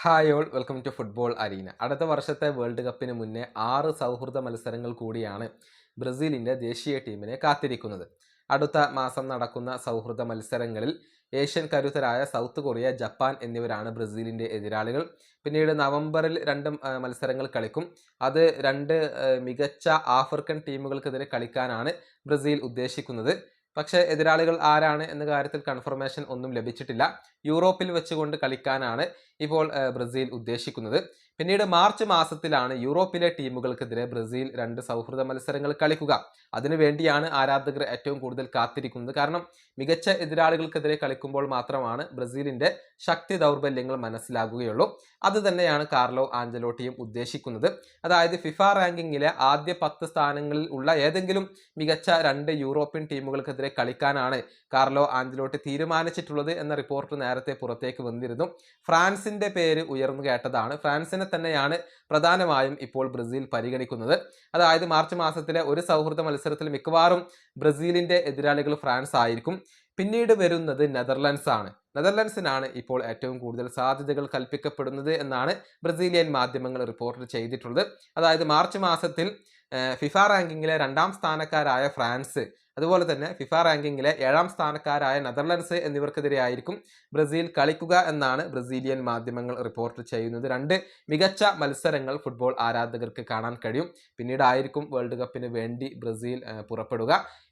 Hi all welcome to football arena. അടുത്ത വർഷത്തെ world കപ്പിന് മുന്നേ 6 സൗഹൃദ മത്സരങ്ങൾ കൂടിയാണ് ബ്രസീലിൻ്റെ ദേശീയ ടീമിനെ കാത്തിരിക്കുന്നത്. അടുത്ത മാസം നടക്കുന്ന സൗഹൃദ മത്സരങ്ങളിൽ ഏഷ്യൻ കരുത്തരായ സൗത്ത് കൊറിയ, ജപ്പാൻ എന്നിവരാണ് ബ്രസീലിൻ്റെ എതിരാളികൾ. പിന്നീട് നവംബറിൽ രണ്ട് മത്സരങ്ങൾ കളിക്കും. അത് രണ്ട് മികച്ച ആഫ്രിക്കൻ ടീമുകൾക്കെതിരെ കളിക്കാനാണ് ബ്രസീൽ ഉദ്ദേശിക്കുന്നത്. പക്ഷേ എതിരാളികൾ ആരാണ് എന്ന കാര്യത്തിൽ കൺഫർമേഷൻ ഒന്നും ലഭിച്ചിട്ടില്ല. യൂറോപ്പിൽ വെച്ചുകൊണ്ട് കളിക്കാനാണ് ഇപ്പോൾ ബ്രസീൽ ഉദ്ദേശിക്കുന്നത്. പിന്നീട് മാർച്ച് മാസത്തിലാണ് യൂറോപ്പിലെ ടീമുകൾക്കെതിരെ ബ്രസീൽ 2 സൗഹൃദ മത്സരങ്ങൾ കളിക്കുക. അതിനുവേണ്ടിയാണ് ആരാധകർ ഏറ്റവും കൂടുതൽ കാത്തിരിക്കുന്നത്. കാരണം മികച്ച എതിരാളികൾക്കെതിരെ കളിക്കുമ്പോൾ മാത്രമാണ് ബ്രസീലിൻ്റെ ശക്തി ദൗർബല്യങ്ങൾ മനസ്സിലാകുകയുള്ളൂ. അത് തന്നെയാണ് കാർലോ ആഞ്ചലോട്ടിയും ഉദ്ദേശിക്കുന്നത്. അതായത് ഫിഫ റാങ്കിങ്ങിലെ ആദ്യ 10 സ്ഥാനങ്ങളിൽ ഉള്ള ഏതെങ്കിലും മികച്ച 2 യൂറോപ്യൻ ടീമുകൾക്കെതിരെ കളിക്കാനാണ് കാർലോ ആഞ്ചലോട്ടി തീരുമാനിച്ചിട്ടുള്ളത് എന്ന റിപ്പോർട്ട് നേരത്തെ പുറത്തേക്ക് വന്നിരുന്നു. ഫ്രാൻസിന്റെ പേര് ഉയർന്നു കേട്ടതാണ്. ഫ്രാൻസിനെ തന്നെയാണ് പ്രധാനമായും ഇപ്പോൾ ബ്രസീൽ പരിഗണിക്കുന്നത്. അതായത് മാർച്ച് മാസത്തിലെ ഒരു സൗഹൃദ മത്സരത്തിൽ മിക്കവാറും ബ്രസീലിന്റെ എതിരാളികൾ ഫ്രാൻസ് ആയിരിക്കും. പിന്നീട് വരുന്നത് നെതർലൻഡ്സ് ആണ്. നെതർലൻഡ്സിനാണ് ഇപ്പോൾ ഏറ്റവും കൂടുതൽ സാധ്യതകൾ കൽപ്പിക്കപ്പെടുന്നത് എന്നാണ് ബ്രസീലിയൻ മാധ്യമങ്ങൾ റിപ്പോർട്ട് ചെയ്തിട്ടുള്ളത്. അതായത് മാർച്ച് മാസത്തിൽ ഫിഫ റാങ്കിങ്ങിലെ 2ാം സ്ഥാനക്കാരായ ഫ്രാൻസ്, അതുപോലെ തന്നെ ഫിഫ റാങ്കിങ്ങിലെ 7ാം സ്ഥാനക്കാരായ നെതർലൻഡ്സ് എന്നിവർക്കെതിരെയായിരിക്കും ബ്രസീൽ കളിക്കുക എന്നാണ് ബ്രസീലിയൻ മാധ്യമങ്ങൾ റിപ്പോർട്ട് ചെയ്യുന്നത്. 2 മികച്ച മത്സരങ്ങൾ ഫുട്ബോൾ ആരാധകർക്ക് കാണാൻ കഴിയും. പിന്നീടായിരിക്കും വേൾഡ് കപ്പിന് വേണ്ടി ബ്രസീൽ പുറപ്പെടുക.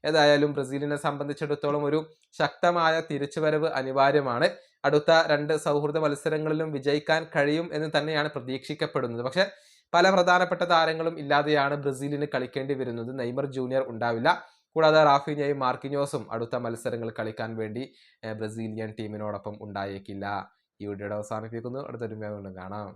ഏതായാലും ബ്രസീലിനെ സംബന്ധിച്ചിടത്തോളം ഒരു ശക്തമായ തിരിച്ചുവരവ് അനിവാര്യമാണ്. അടുത്ത 2 സൗഹൃദ മത്സരങ്ങളിലും വിജയിക്കാൻ കഴിയും എന്ന് തന്നെയാണ് പ്രതീക്ഷിക്കപ്പെടുന്നത്. പക്ഷേ പല പ്രധാനപ്പെട്ട താരങ്ങളും ഇല്ലാതെയാണ് ബ്രസീലിന് കളിക്കേണ്ടി വരുന്നത്. നെയ്മർ ജൂനിയർ ഉണ്ടാവില്ല. കൂടാതെ റാഫീഞ്ഞയും മാർക്കിഞ്ഞോസും അടുത്ത മത്സരങ്ങൾ കളിക്കാൻ വേണ്ടി ബ്രസീലിയൻ ടീമിനോടൊപ്പം ഉണ്ടായേക്കില്ല. ഈ വീഡിയോയുടെ അവസാനിപ്പിക്കുന്നു. അടുത്തൊരു വീഡിയോ കാണാം.